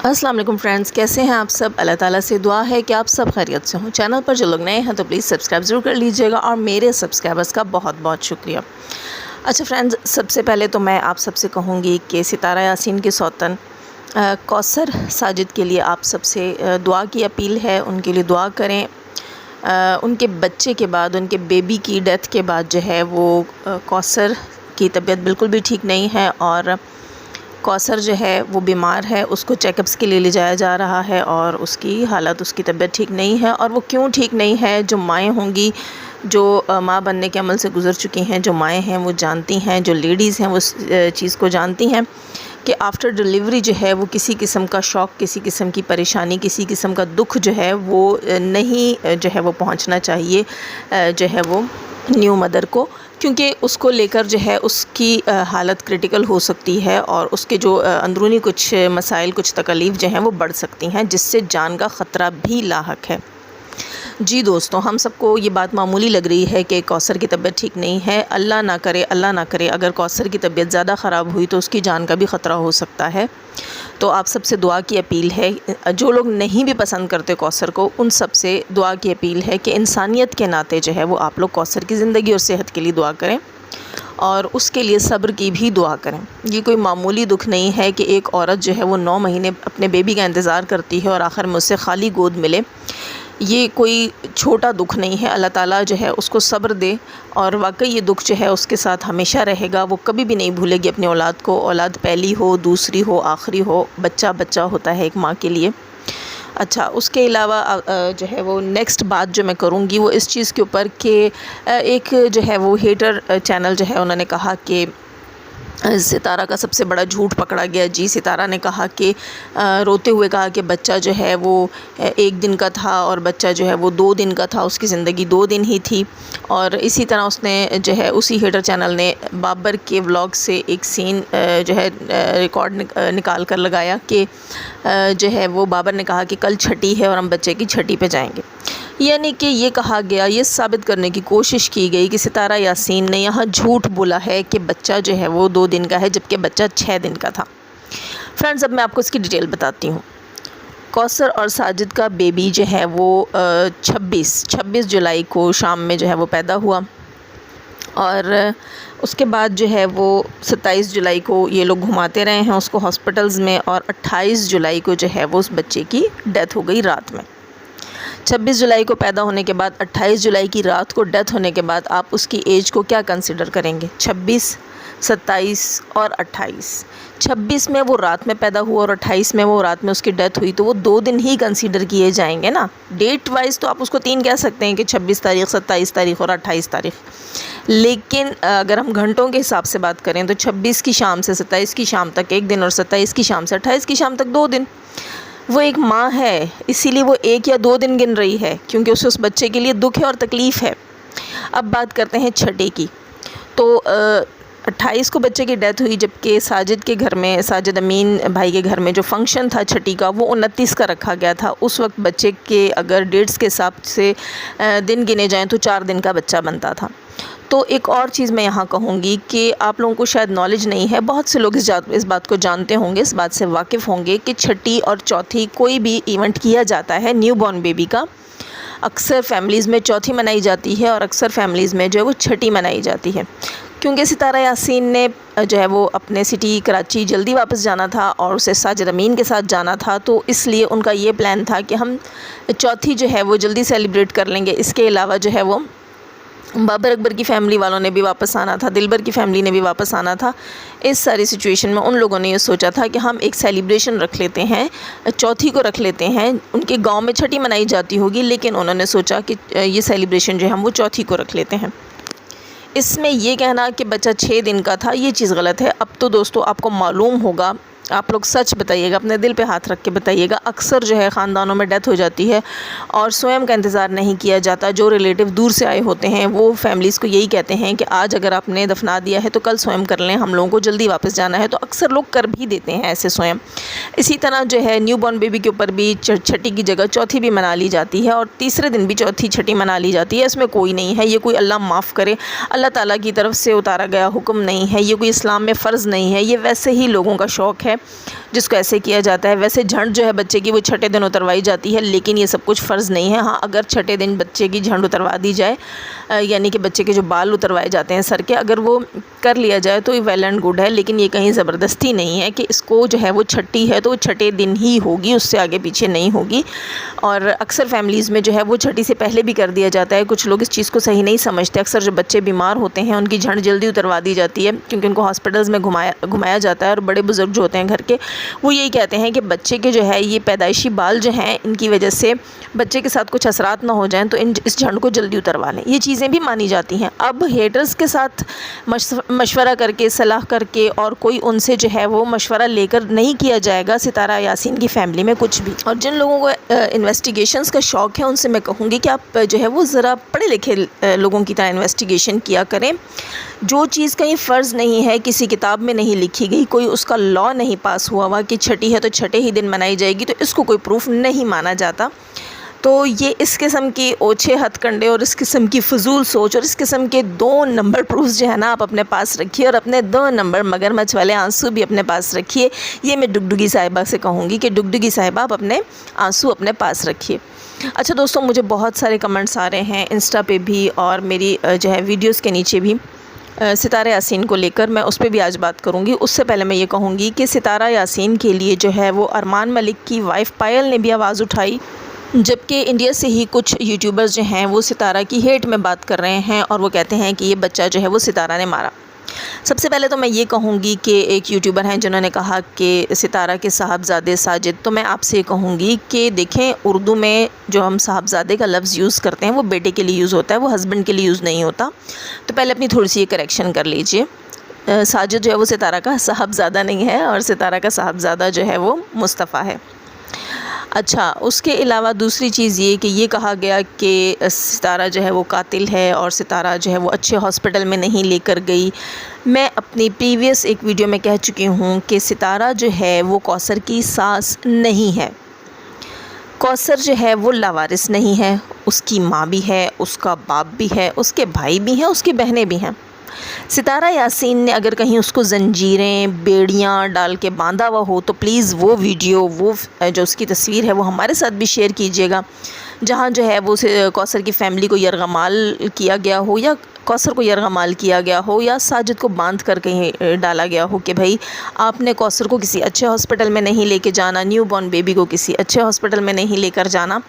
अस्सलाम वालेकुम फ्रेंड्स, कैसे हैं आप सब। अल्लाह ताला से दुआ है कि आप सब खैरियत से हों। चैनल पर जो लोग नए हैं तो प्लीज़ सब्सक्राइब ज़रूर कर लीजिएगा और मेरे सब्सक्राइबर्स का बहुत बहुत शुक्रिया। अच्छा फ्रेंड्स, सबसे पहले तो मैं आप सबसे कहूँगी कि सितारा यासीन के सौतन कौसर साजिद के लिए आप सबसे दुआ की अपील है। उनके लिए दुआ करें। उनके बच्चे के बाद, उनके बेबी की डेथ के बाद जो है वो कौसर की तबीयत बिल्कुल भी ठीक नहीं है और कौसर जो है वो बीमार है। उसको चेकअप्स के लिए ले जाया जा रहा है और उसकी हालत, उसकी तबीयत ठीक नहीं है। और वो क्यों ठीक नहीं है, जो माएँ होंगी, जो माँ बनने के अमल से गुज़र चुकी हैं, जो माएँ हैं वो जानती हैं, जो लेडीज़ हैं वो इस चीज़ को जानती हैं कि आफ्टर डिलीवरी जो है वो किसी किस्म का शॉक, किसी किस्म की परेशानी, किसी किस्म का दुख जो है वो नहीं जो है वो पहुंचना चाहिए जो है वो न्यू मदर को, क्योंकि उसको लेकर जो है उसकी हालत क्रिटिकल हो सकती है और उसके जो अंदरूनी कुछ मसाइल, कुछ तकलीफ़ जो हैं वो बढ़ सकती हैं, जिससे जान का ख़तरा भी लाहक है। जी दोस्तों, हम सबको ये बात मामूली लग रही है कि कौसर की तबीयत ठीक नहीं है। अल्लाह ना करे, अल्लाह ना करे, अगर कौसर की तबीयत ज़्यादा ख़राब हुई तो उसकी जान का भी ख़तरा हो सकता है। तो आप सबसे दुआ की अपील है। जो लोग नहीं भी पसंद करते कौसर को, उन सब से दुआ की अपील है कि इंसानियत के नाते जो है वो आप लोग कौसर की ज़िंदगी और सेहत के लिए दुआ करें और उसके लिए सब्र की भी दुआ करें। ये कोई मामूली दुख नहीं है कि एक औरत जो है वो 9 महीने अपने बेबी का इंतज़ार करती है और आखिर में उससे खाली गोद मिले। ये कोई छोटा दुख नहीं है। अल्लाह ताला जो है उसको सब्र दे और वाकई ये दुख जो है उसके साथ हमेशा रहेगा। वो कभी भी नहीं भूलेगी अपनी औलाद को। औलाद पहली हो, दूसरी हो, आखिरी हो, बच्चा बच्चा होता है एक माँ के लिए। अच्छा, उसके अलावा जो है वो नेक्स्ट बात जो मैं करूँगी वो इस चीज़ के ऊपर कि एक जो है वो हेटर चैनल जो है उन्होंने कहा कि सितारा का सबसे बड़ा झूठ पकड़ा गया। जी, सितारा ने कहा कि रोते हुए कहा कि बच्चा जो है वो 1 दिन का था और बच्चा जो है वो 2 दिन का था, उसकी ज़िंदगी 2 दिन ही थी। और इसी तरह उसने जो है उसी हेटर चैनल ने बाबर के व्लॉग से एक सीन जो है रिकॉर्ड निकाल कर लगाया कि जो है वो बाबर ने कहा कि कल छठी है और हम बच्चे की छठी पे जाएंगे। यानी कि ये कहा गया, ये साबित करने की कोशिश की गई कि सितारा यासीन ने यहाँ झूठ बोला है कि बच्चा जो है वो 2 दिन का है, जबकि बच्चा 6 दिन का था। फ्रेंड्स, अब मैं आपको इसकी डिटेल बताती हूँ। कौसर और साजिद का बेबी जो है वो 26 जुलाई को शाम में जो है वो पैदा हुआ और उसके बाद जो है वो 27 जुलाई को ये लोग घुमाते रहे हैं उसको हॉस्पिटल्स में और 28 जुलाई को जो है वो उस बच्चे की डेथ हो गई रात में। 26 जुलाई को पैदा होने के बाद 28 जुलाई की रात को डेथ होने के बाद आप उसकी एज को क्या कंसिडर करेंगे? 26, 27 और 28। 26 में वो रात में पैदा हुआ और 28 में वो रात में उसकी डेथ हुई, तो वो 2 दिन ही कंसीडर किए जाएंगे ना। डेट वाइज तो आप उसको 3 कह सकते हैं कि 26 तारीख, 27 तारीख और 28 तारीख। लेकिन अगर हम घंटों के हिसाब से बात करें तो 26 की शाम से 27 की शाम तक 1 दिन और 27 की शाम से 28 की शाम तक 2 दिन। वो एक माँ है, इसीलिए वो 1 या 2 दिन गिन रही है, क्योंकि उस बच्चे के लिए दुख है और तकलीफ़ है। अब बात करते हैं छठे की। तो 28 को बच्चे की डेथ हुई, जबकि साजिद के घर में, साजिद अमीन भाई के घर में जो फंक्शन था छठी का वो 29 का रखा गया था। उस वक्त बच्चे के अगर डेट्स के हिसाब से दिन गिने जाएँ तो 4 दिन का बच्चा बनता था। तो एक और चीज़ मैं यहाँ कहूँगी कि आप लोगों को शायद नॉलेज नहीं है, बहुत से लोग इस बात को जानते होंगे, इस बात से वाकिफ़ होंगे कि छठी और चौथी कोई भी इवेंट किया जाता है न्यू बॉर्न बेबी का, अक्सर फैमिलीज़ में चौथी मनाई जाती है और अक्सर फैमिलीज़ में जो है वो छठी मनाई जाती है। क्योंकि सितारा यासीन ने जो है वो अपने सिटी कराची जल्दी वापस जाना था और उसे साजिद अमीन के साथ जाना था, तो इसलिए उनका ये प्लान था कि हम चौथी जो है वो जल्दी सेलिब्रेट कर लेंगे। इसके अलावा जो है वो बाबर अकबर की फ़ैमिली वालों ने भी वापस आना था, दिलबर की फ़ैमिली ने भी वापस आना था। इस सारी सिचुएशन में उन लोगों ने ये सोचा था कि हम एक सेलिब्रेशन रख लेते हैं, चौथी को रख लेते हैं। उनके गांव में छठी मनाई जाती होगी, लेकिन उन्होंने सोचा कि ये सेलिब्रेशन जो है हम वो चौथी को रख लेते हैं। इसमें ये कहना कि बच्चा 6 दिन का था, ये चीज़ गलत है। अब तो दोस्तों आपको मालूम होगा, आप लोग सच बताइएगा, अपने दिल पे हाथ रख के बताइएगा। अक्सर जो है ख़ानदानों में डेथ हो जाती है और स्वयं का इंतज़ार नहीं किया जाता। जो रिलेटिव दूर से आए होते हैं वो फैमिलीज़ को यही कहते हैं कि आज अगर आपने दफना दिया है तो कल स्वयं कर लें, हम लोगों को जल्दी वापस जाना है। तो अक्सर लोग कर भी देते हैं ऐसे स्वयं। इसी तरह जो है न्यू बॉर्न बेबी के ऊपर भी छठी की जगह चौथी भी मना ली जाती है और तीसरे दिन भी चौथी छठी मना ली जाती है। इसमें कोई नहीं है, ये कोई अल्लाह माफ़ करे अल्लाह ताला की तरफ से उतारा गया हुक्म नहीं है, ये कोई इस्लाम में फ़र्ज़ नहीं है, ये वैसे ही लोगों का शौक़ है है जिसको ऐसे किया जाता है। वैसे झंड जो है बच्चे की वो छठे दिन उतरवाई जाती है, लेकिन ये सब कुछ फ़र्ज़ नहीं है। हाँ, अगर छठे दिन बच्चे की झंड उतरवा दी जाए, यानी कि बच्चे के जो बाल उतरवाए जाते हैं सर के, अगर वो कर लिया जाए तो ये वेल एंड गुड है, लेकिन ये कहीं ज़बरदस्ती नहीं है कि इसको जो है वो छठी है तो वो छठे दिन ही होगी, उससे आगे पीछे नहीं होगी। और अक्सर फैमिलीज़ में जो है वो छठी से पहले भी कर दिया जाता है। कुछ लोग इस चीज़ को सही नहीं समझते। अक्सर जो बच्चे बीमार होते हैं उनकी झंड जल्दी उतरवा दी जाती है, क्योंकि उनको हॉस्पिटल्स में घुमाया जाता है। और बड़े बुज़ुर्ग जो होते हैं घर के, वो यही कहते हैं कि बच्चे के जो है ये पैदाइशी बाल जो हैं, इनकी वजह से बच्चे के साथ कुछ असरात ना हो जाएं, तो इस झंड को जल्दी उतरवा लें। ये चीज़ें भी मानी जाती हैं। अब हेटर्स के साथ मशवरा करके, सलाह करके, और कोई उनसे जो है वो मशवरा लेकर नहीं किया जाएगा सितारा यासीन की फ़ैमिली में कुछ भी। और जिन लोगों को इन्वेस्टिगेशंस का शौक़ है उनसे मैं कहूँगी कि आप जो है वो ज़रा पढ़े लिखे लोगों की तरह इन्वेस्टिगेशन किया करें। जो चीज़ कहीं फ़र्ज़ नहीं है, किसी किताब में नहीं लिखी गई, कोई उसका लॉ नहीं पास हुआ कि छठी है तो छठे ही दिन मनाई जाएगी, तो इसको कोई प्रूफ नहीं माना जाता। तो ये इस किस्म की ओछे हथकंडे और इस किस्म की फ़जूल सोच और इस किस्म के 2 नंबर प्रूफ्स जो है ना, आप अपने पास रखिए, और अपने 2 नंबर मगरमच्छ वाले आंसू भी अपने पास रखिए। ये मैं डुगडुगी साहिबा से कहूँगी कि डुगडुगी साहिबा, आप अपने आंसू अपने पास रखिए। अच्छा दोस्तों, मुझे बहुत सारे कमेंट्स आ रहे हैं इंस्टा पे भी और मेरी जो है वीडियोज़ के नीचे भी सितारा यासीन को लेकर। मैं उस पर भी आज बात करूँगी। उससे पहले मैं ये कहूँगी कि सितारा यासीन के लिए जो है वो अरमान मलिक की वाइफ पायल ने भी आवाज़ उठाई, जबकि इंडिया से ही कुछ यूट्यूबर्स जो हैं वो सितारा की हेट में बात कर रहे हैं और वो कहते हैं कि ये बच्चा जो है वो सितारा ने मारा। सबसे पहले तो मैं ये कहूँगी कि एक यूट्यूबर हैं जिन्होंने कहा कि सितारा के साहबजादे साजिद, तो मैं आपसे ये कहूँगी कि देखें, उर्दू में जो हम साहबजादे का लफ्ज़ यूज़ करते हैं वो बेटे के लिए यूज़ होता है, वो हस्बैंड के लिए यूज़ नहीं होता। तो पहले अपनी थोड़ी सी ये करेक्शन कर लीजिए। साजिद जो है वो सितारा का साहबजादा नहीं है, और सितारा का साहबजादा जो है वो मुस्तफ़ा है। अच्छा, उसके अलावा दूसरी चीज़ ये कि ये कहा गया कि सितारा जो है वो कातिल है और सितारा जो है वो अच्छे हॉस्पिटल में नहीं लेकर गई। मैं अपनी प्रीवियस एक वीडियो में कह चुकी हूँ कि सितारा जो है वो कौसर की सास नहीं है। कौसर जो है वो लावारिस नहीं है, उसकी माँ भी है, उसका बाप भी है, उसके भाई भी हैं, उसकी बहनें भी हैं। सितारा यासीन ने अगर कहीं उसको ज़ंजीरें, बेड़ियाँ डाल के बांधा हुआ हो तो प्लीज़ वो वीडियो, वो जो उसकी तस्वीर है वो हमारे साथ भी शेयर कीजिएगा, जहाँ जो है वो कौसर की फ़ैमिली को यरगमाल किया गया हो, या कौसर को यरगमाल किया गया हो, या साजिद को बांध कर कहीं डाला गया हो कि भाई आपने कौसर को किसी अच्छे हॉस्पिटल में नहीं लेके जाना, न्यू बॉर्न बेबी को किसी अच्छे हॉस्पिटल में नहीं लेकर जाना।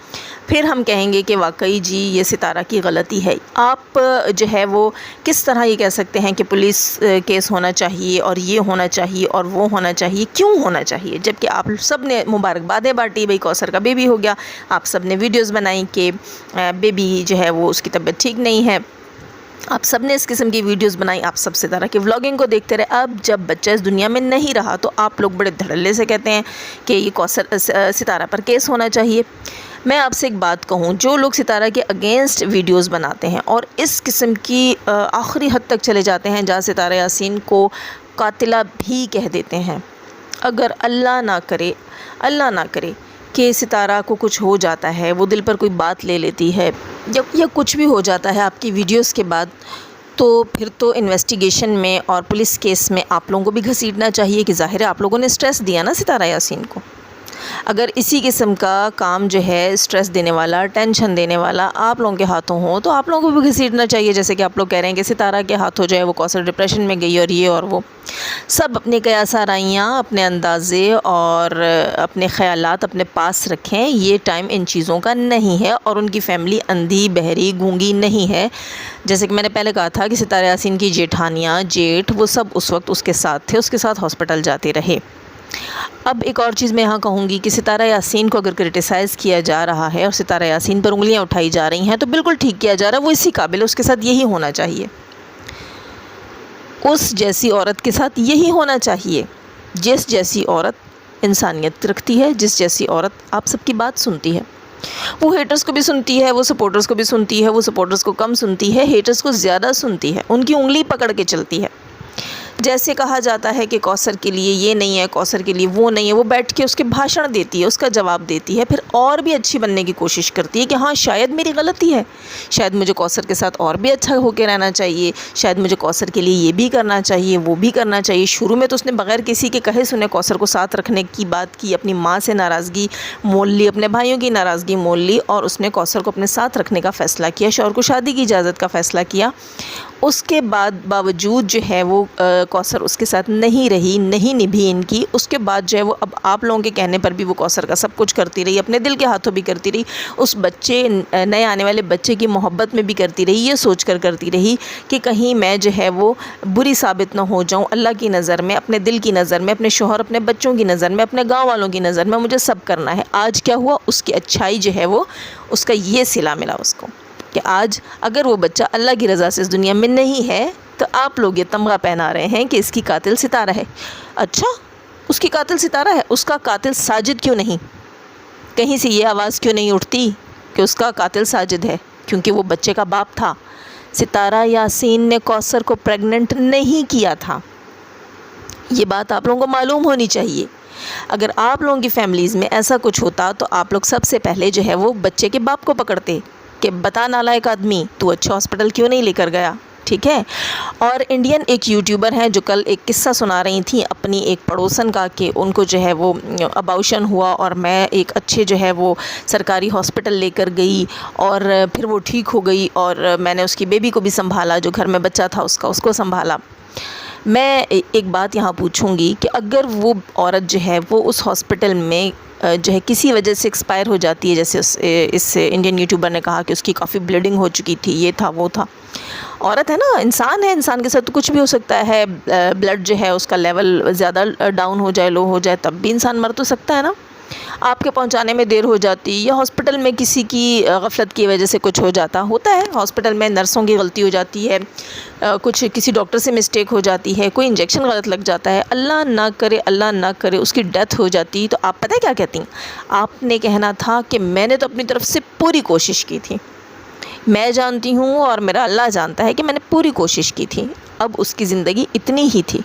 फिर हम कहेंगे कि वाकई जी ये सितारा की गलती है। आप जो है वो किस तरह ये कह सकते हैं कि पुलिस केस होना चाहिए और ये होना चाहिए और वो होना चाहिए, क्यों होना चाहिए, जबकि आप सब ने मुबारकबादें बांटी, भाई कौसर का बेबी हो गया, आप सब ने वीडियोज़ बनाई कि बेबी जो है वो उसकी तबीयत ठीक नहीं है, आप सब ने इस किस्म की वीडियोस बनाई, आप सब सितारा की व्लॉगिंग को देखते रहे। अब जब बच्चा इस दुनिया में नहीं रहा तो आप लोग बड़े धड़ल्ले से कहते हैं कि ये कौसर सितारा पर केस होना चाहिए। मैं आपसे एक बात कहूँ, जो लोग सितारा के अगेंस्ट वीडियोस बनाते हैं और इस किस्म की आखिरी हद तक चले जाते हैं जहाँ सितारा यासीन को कातिला भी कह देते हैं, अगर अल्लाह ना करे कि सितारा को कुछ हो जाता है, वो दिल पर कोई बात ले लेती है या कुछ भी हो जाता है आपकी वीडियोस के बाद, तो फिर तो इन्वेस्टिगेशन में और पुलिस केस में आप लोगों को भी घसीटना चाहिए कि ज़ाहिर है आप लोगों ने स्ट्रेस दिया ना सितारा यासीन को। अगर इसी किस्म का काम जो है स्ट्रेस देने वाला, टेंशन देने वाला आप लोगों के हाथों हो तो आप लोगों को भी घसीटना चाहिए। जैसे कि आप लोग कह रहे हैं कि सितारा के हाथों जो है वो कौसर डिप्रेशन में गई और ये और वो, सब अपने कयास आराइयाँ, अपने अंदाज़े और अपने ख़यालात अपने पास रखें। ये टाइम इन चीज़ों का नहीं है और उनकी फ़ैमिली अंधी बहरी गूंगी नहीं है। जैसे कि मैंने पहले कहा था कि सितारा यासीन की जेठानियाँ, जेठ, वो सब उस वक्त उसके साथ थे, उसके साथ हॉस्पिटल जाते रहे। अब एक और चीज़ मैं यहाँ कहूँगी कि सितारा यासीन को अगर क्रिटिसाइज़ किया जा रहा है और सितारा यासीन पर उंगलियाँ उठाई जा रही हैं तो बिल्कुल ठीक किया जा रहा है, वो इसी काबिल है, उसके साथ यही होना चाहिए, उस जैसी औरत के साथ यही होना चाहिए, जिस जैसी औरत इंसानियत रखती है, जिस जैसी औरत आप सबकी बात सुनती है। वो हेटर्स को भी सुनती है, वो सपोर्टर्स को भी सुनती है, वो सपोर्टर्स को कम सुनती है, हेटर्स को ज़्यादा सुनती है, उनकी उंगली पकड़ के चलती है। जैसे कहा जाता है कि कौसर के लिए ये नहीं है, कौसर के लिए वो नहीं है, वो बैठ के उसके भाषण देती है, उसका जवाब देती है, फिर और भी अच्छी बनने की कोशिश करती है कि हाँ शायद मेरी गलती है, शायद मुझे कौसर के साथ और भी अच्छा होकर रहना चाहिए, शायद मुझे कौसर के लिए ये भी करना चाहिए, वो भी करना चाहिए। शुरू में तो उसने बग़ैर किसी के कहे सुने कौसर को साथ रखने की बात की, अपनी माँ से नाराज़गी मोल ली, अपने भाइयों की नाराज़गी मोल ली और उसने कौसर को अपने साथ रखने का फ़ैसला किया, शौहर को शादी की इजाज़त का फ़ैसला किया। उसके बावजूद जो है वो कौसर उसके साथ नहीं रही, नहीं निभी इनकी। उसके बाद जो है वो अब आप लोगों के कहने पर भी वो कौसर का सब कुछ करती रही, अपने दिल के हाथों भी करती रही, उस बच्चे नए आने वाले बच्चे की मोहब्बत में भी करती रही, ये सोच कर करती रही कि कहीं मैं जो है वो बुरी साबित ना हो जाऊँ अल्लाह की नज़र में, अपने दिल की नज़र में, अपने शौहर, अपने बच्चों की नज़र में, अपने गाँव वालों की नज़र में, मुझे सब करना है। आज क्या हुआ, उसकी अच्छाई जो है वो उसका ये सिला मिला उसको कि आज अगर वो बच्चा अल्लाह की रज़ा से इस दुनिया में नहीं है तो आप लोग ये तमगा पहना रहे हैं कि इसकी कातिल सितारा है। अच्छा, उसकी कातिल सितारा है, उसका कातिल साजिद क्यों नहीं? कहीं से ये आवाज़ क्यों नहीं उठती कि उसका कातिल साजिद है? क्योंकि वो बच्चे का बाप था। सितारा यासीन ने कौसर को प्रेग्नेंट नहीं किया था, ये बात आप लोगों को मालूम होनी चाहिए। अगर आप लोगों की फैमिलीज़ में ऐसा कुछ होता तो आप लोग सबसे पहले जो है वो बच्चे के बाप को पकड़ते कि बता नालायक आदमी, तू अच्छा हॉस्पिटल क्यों नहीं लेकर गया, ठीक है। और इंडियन एक यूट्यूबर हैं जो कल एक किस्सा सुना रही थी अपनी एक पड़ोसन का कि उनको जो है वो अबॉर्शन हुआ और मैं एक अच्छे जो है वो सरकारी हॉस्पिटल लेकर गई और फिर वो ठीक हो गई और मैंने उसकी बेबी को भी संभाला, जो घर में बच्चा था उसको संभाला। मैं एक बात यहाँ पूछूंगी कि अगर वो औरत जो है वो उस हॉस्पिटल में जो है किसी वजह से एक्सपायर हो जाती है, जैसे इस इंडियन यूट्यूबर ने कहा कि उसकी काफ़ी ब्लीडिंग हो चुकी थी, ये था वो था, औरत है ना, इंसान है, इंसान के साथ तो कुछ भी हो सकता है। ब्लड जो है उसका लेवल ज़्यादा डाउन हो जाए, लो हो जाए, तब भी इंसान मर तो सकता है ना। आपके पहुंचाने में देर हो जाती या हॉस्पिटल में किसी की गफलत की वजह से कुछ हो जाता, होता है, हॉस्पिटल में नर्सों की गलती हो जाती है, कुछ किसी डॉक्टर से मिस्टेक हो जाती है, कोई इंजेक्शन गलत लग जाता है, अल्लाह ना करे उसकी डेथ हो जाती, तो आप पता है क्या कहती? आपने कहना था कि मैंने तो अपनी तरफ से पूरी कोशिश की थी, मैं जानती हूँ और मेरा अल्लाह जानता है कि मैंने पूरी कोशिश की थी, अब उसकी ज़िंदगी इतनी ही थी।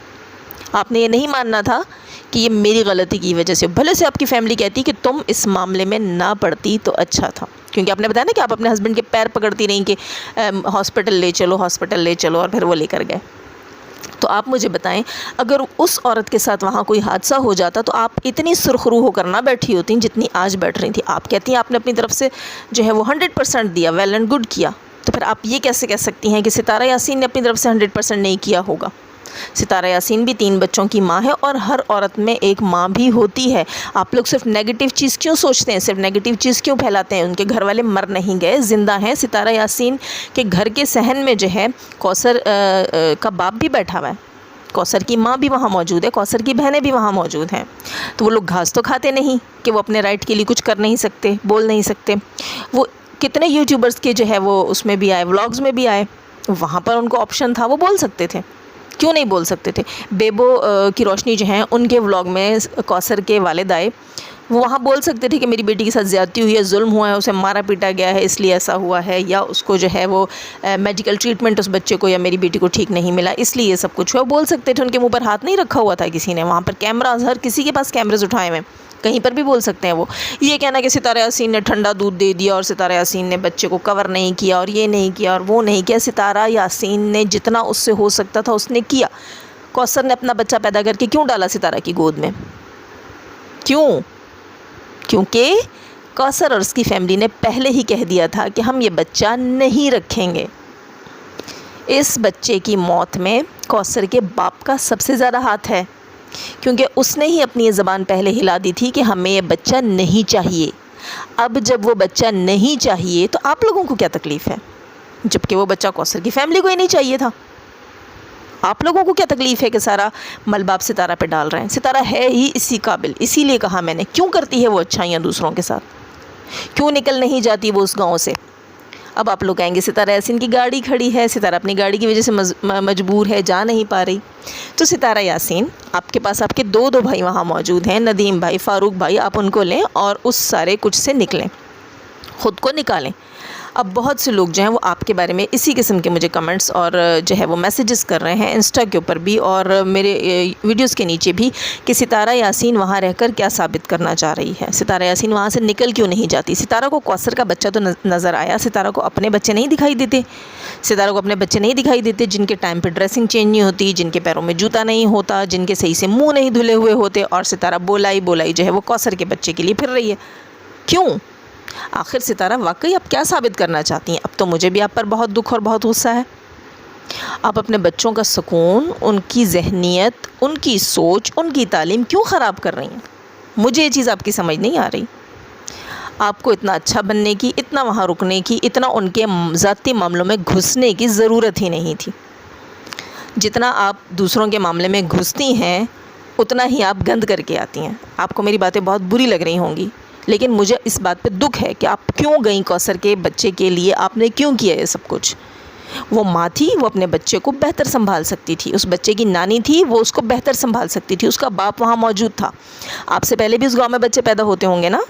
आपने ये नहीं मानना था कि ये मेरी गलती की वजह से, भले से आपकी फैमिली कहती कि तुम इस मामले में ना पड़ती तो अच्छा था, क्योंकि आपने बताया ना कि आप अपने हस्बैंड के पैर पकड़ती रहीं कि हॉस्पिटल ले चलो, हॉस्पिटल ले चलो, और फिर वो लेकर गए। तो आप मुझे बताएं, अगर उस औरत के साथ वहाँ कोई हादसा हो जाता तो आप इतनी सुरखरू होकर ना बैठी होती जितनी आज बैठ रही थी। आप कहती हैं आपने अपनी तरफ से जो है वो 100% दिया, वेल एंड गुड किया, तो फिर आप ये कैसे कह सकती हैं कि सितारा यासीन ने अपनी तरफ से 100% नहीं किया होगा? सितारा यासीन भी 3 बच्चों की माँ है और हर औरत में एक माँ भी होती है। आप लोग सिर्फ नेगेटिव चीज़ क्यों सोचते हैं, सिर्फ नेगेटिव चीज़ क्यों फैलाते हैं? उनके घर वाले मर नहीं गए, ज़िंदा हैं। सितारा यासीन के घर के सहन में जो है कौसर का बाप भी बैठा हुआ है, कौसर की माँ भी वहाँ मौजूद है, कौसर की बहनें भी वहाँ मौजूद हैं। तो वो लोग घास तो खाते नहीं कि वो अपने राइट के लिए कुछ कर नहीं सकते, बोल नहीं सकते। वो कितने यूट्यूबर्स के जो है वो उसमें भी आए, व्लॉग्स में भी आए, वहाँ पर उनको ऑप्शन था, वो बोल सकते थे, क्यों नहीं बोल सकते थे? बेबो की रोशनी जो हैं उनके व्लॉग में कौसर के वालिद आए, वो वहाँ बोल सकते थे कि मेरी बेटी के साथ ज़्यादती हुई है, जुल्म हुआ है, उसे मारा पीटा गया है इसलिए ऐसा हुआ है, या उसको जो है वो मेडिकल ट्रीटमेंट उस बच्चे को या मेरी बेटी को ठीक नहीं मिला इसलिए ये सब कुछ हुआ, बोल सकते थे। उनके मुँह पर हाथ नहीं रखा हुआ था किसी ने, वहाँ पर कैमराज, हर किसी के पास कैमरेज उठाए हुए, कहीं पर भी बोल सकते हैं वो। ये कहना कि सितारा यासीन ने ठंडा दूध दे दिया और सितारा यासीन ने बच्चे को कवर नहीं किया और ये नहीं किया और वो नहीं किया, सितारा यासीन ने जितना उससे हो सकता था उसने किया। कौसर ने अपना बच्चा पैदा करके क्यों डाला सितारा की गोद में? क्यों? क्योंकि कौसर और उसकी फैमिली ने पहले ही कह दिया था कि हम ये बच्चा नहीं रखेंगे। इस बच्चे की मौत में कौसर के बाप का सबसे ज़्यादा हाथ है, क्योंकि उसने ही अपनी ये ज़बान पहले हिला दी थी कि हमें ये बच्चा नहीं चाहिए। अब जब वो बच्चा नहीं चाहिए तो आप लोगों को क्या तकलीफ़ है, जबकि वो बच्चा कौसर की फैमिली को ही नहीं चाहिए था। आप लोगों को क्या तकलीफ़ है कि सारा मलबा आप सितारा पे डाल रहे हैं? सितारा है ही इसी काबिल, इसीलिए कहा मैंने। क्यों करती है वो अच्छाइयाँ दूसरों के साथ? क्यों निकल नहीं जाती वो उस गाँव से? अब आप लोग कहेंगे सितारा यासीन की गाड़ी खड़ी है, सितारा अपनी गाड़ी की वजह से मजबूर है, जा नहीं पा रही। तो सितारा यासीन, आपके पास आपके दो भाई वहाँ मौजूद हैं, नदीम भाई, फ़ारूक भाई, आप उनको लें और उस सारे कुछ से निकलें। ख़ुद को निकालें। अब बहुत से लोग जो हैं वो आपके बारे में इसी किस्म के मुझे कमेंट्स और जो है वो मैसेजेस कर रहे हैं इंस्टा के ऊपर भी और मेरे वीडियोस के नीचे भी कि सितारा यासीन वहाँ रहकर क्या साबित करना चाह रही है, सितारा यासीन वहाँ से निकल क्यों नहीं जाती। सितारा को कौसर का बच्चा तो नज़र आया, सितारा को अपने बच्चे नहीं दिखाई देते, सितारा को अपने बच्चे नहीं दिखाई देते जिनके टाइम पर ड्रेसिंग चेंज नहीं होती, जिनके पैरों में जूता नहीं होता, जिनके सही से मुँह नहीं धुले हुए होते, और सितारा बोलाई जो है वो कौसर के बच्चे के लिए फिर रही है। क्यों? आखिर सितारा वाकई आप क्या साबित करना चाहती हैं? अब तो मुझे भी आप पर बहुत दुख और बहुत गुस्सा है। आप अपने बच्चों का सुकून, उनकी जहनियत, उनकी सोच, उनकी तालीम क्यों ख़राब कर रही हैं? मुझे ये चीज़ आपकी समझ नहीं आ रही। आपको इतना अच्छा बनने की, इतना वहाँ रुकने की, इतना उनके ज़ाती मामलों में घुसने की ज़रूरत ही नहीं थी। जितना आप दूसरों के मामले में घुसती हैं उतना ही आप गंद करके आती हैं। आपको मेरी बातें बहुत बुरी लग रही होंगी, लेकिन मुझे इस बात पे दुख है कि आप क्यों गई कौसर के बच्चे के लिए, आपने क्यों किया ये सब कुछ। वो माँ थी, वो अपने बच्चे को बेहतर संभाल सकती थी, उस बच्चे की नानी थी, वो उसको बेहतर संभाल सकती थी, उसका बाप वहाँ मौजूद था। आपसे पहले भी उस गाँव में बच्चे पैदा होते होंगे ना,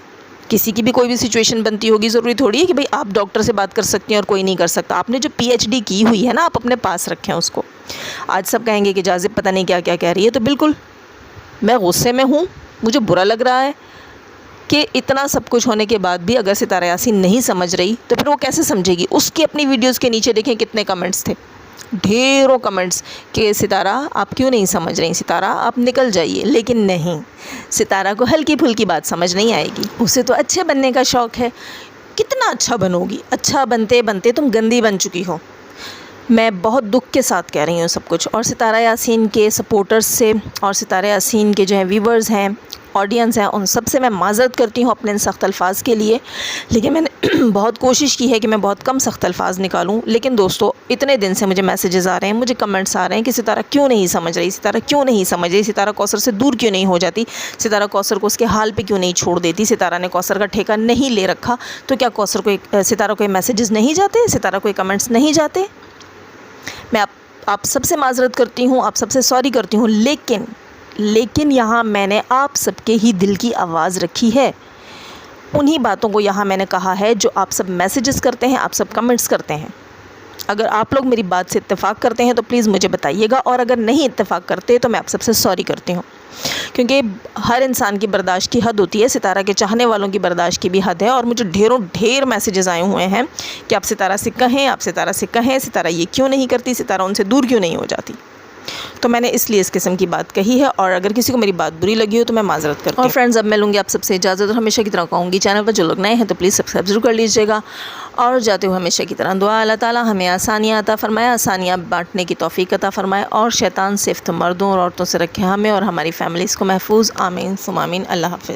किसी की भी कोई भी सिचुएशन बनती होगी, ज़रूरी थोड़ी है कि भाई आप डॉक्टर से बात कर सकती हैं और कोई नहीं कर सकता। आपने जो PhD की हुई है ना, आप अपने पास रखें उसको। आज सब कहेंगे कि जाज़िब पता नहीं क्या क्या कह रही है, तो बिल्कुल मैं गुस्से में हूँ, मुझे बुरा लग रहा है कि इतना सब कुछ होने के बाद भी अगर सितारा यासीन नहीं समझ रही तो फिर वो कैसे समझेगी। उसकी अपनी वीडियोस के नीचे देखें कितने कमेंट्स थे, ढेरों कमेंट्स कि सितारा आप क्यों नहीं समझ रही, सितारा आप निकल जाइए। लेकिन नहीं, सितारा को हल्की फुल्की बात समझ नहीं आएगी, उसे तो अच्छे बनने का शौक़ है। कितना अच्छा बनोगी, अच्छा बनते बनते तुम गंदी बन चुकी हो। मैं बहुत दुख के साथ कह रही हूँ सब कुछ, और सितारा यासीन के सपोर्टर्स से और सितारा यासीन के जो है व्यूवर्स हैं, ऑडियंस हैं, उन सब से मैं माज़रत करती हूँ अपने इन सख्त अल्फाज के लिए। लेकिन मैंने बहुत कोशिश की है कि मैं बहुत कम सख्त अल्फाज निकालूं। लेकिन दोस्तों, इतने दिन से मुझे मैसेजेस आ रहे हैं, मुझे कमेंट्स आ रहे हैं कि सितारा क्यों नहीं समझ रही, सितारा क्यों नहीं समझ रही, सितारा कौसर से दूर क्यों नहीं हो जाती, सितारा कौसर को उसके हाल पे क्यों नहीं छोड़ देती, सितारा ने कौसर का ठेका नहीं ले रखा। तो क्या कौसर को सितारा को मैसेजेस नहीं जाते, सितारा को कमेंट्स नहीं जाते? मैं आप सबसे माज़रत करती हूँ, आप सबसे सॉरी करती हूँ, लेकिन यहाँ मैंने आप सबके ही दिल की आवाज़ रखी है। उन्हीं बातों को यहाँ मैंने कहा है जो आप सब मैसेजेस करते हैं, आप सब कमेंट्स करते हैं। अगर आप लोग मेरी बात से इत्तेफ़ाक करते हैं तो प्लीज़ मुझे बताइएगा, और अगर नहीं इत्तेफ़ाक करते तो मैं आप सबसे सॉरी करती हूँ, क्योंकि हर इंसान की बर्दाश्त की हद होती है। सितारा के चाहने वालों की बर्दाश्त की भी हद है, और मुझे ढेर मैसेजेस आए हुए हैं कि आप सितारा से कहें, आप सितारा से कहें, सितारा ये क्यों नहीं करती, सितारा उनसे दूर क्यों नहीं हो जाती। तो मैंने इसलिए इस किस्म की बात कही है, और अगर किसी को मेरी बात बुरी लगी हो तो मैं माज़रत करती हूँ। और फ्रेंड्स, अब मैं लूँगी आप सबसे इजाज़त, और हमेशा की तरह कहूँगी चैनल पर जो लोग नए हैं तो प्लीज़ सब्सक्राइब ज़रूर कर लीजिएगा, और जाते हुए हमेशा की तरह दुआ अल्लाह ताला हमें आसानियाँ अता फ़रमाए, आसानियाँ बांटने की तौफ़ीक अता फ़रमाए, और शैतान से मर्दों और औरतों से रखे हमें और हमारी फैमिलीज़ को महफूज। आमीन सुम आमीन। अल्लाह हाफ़िज़।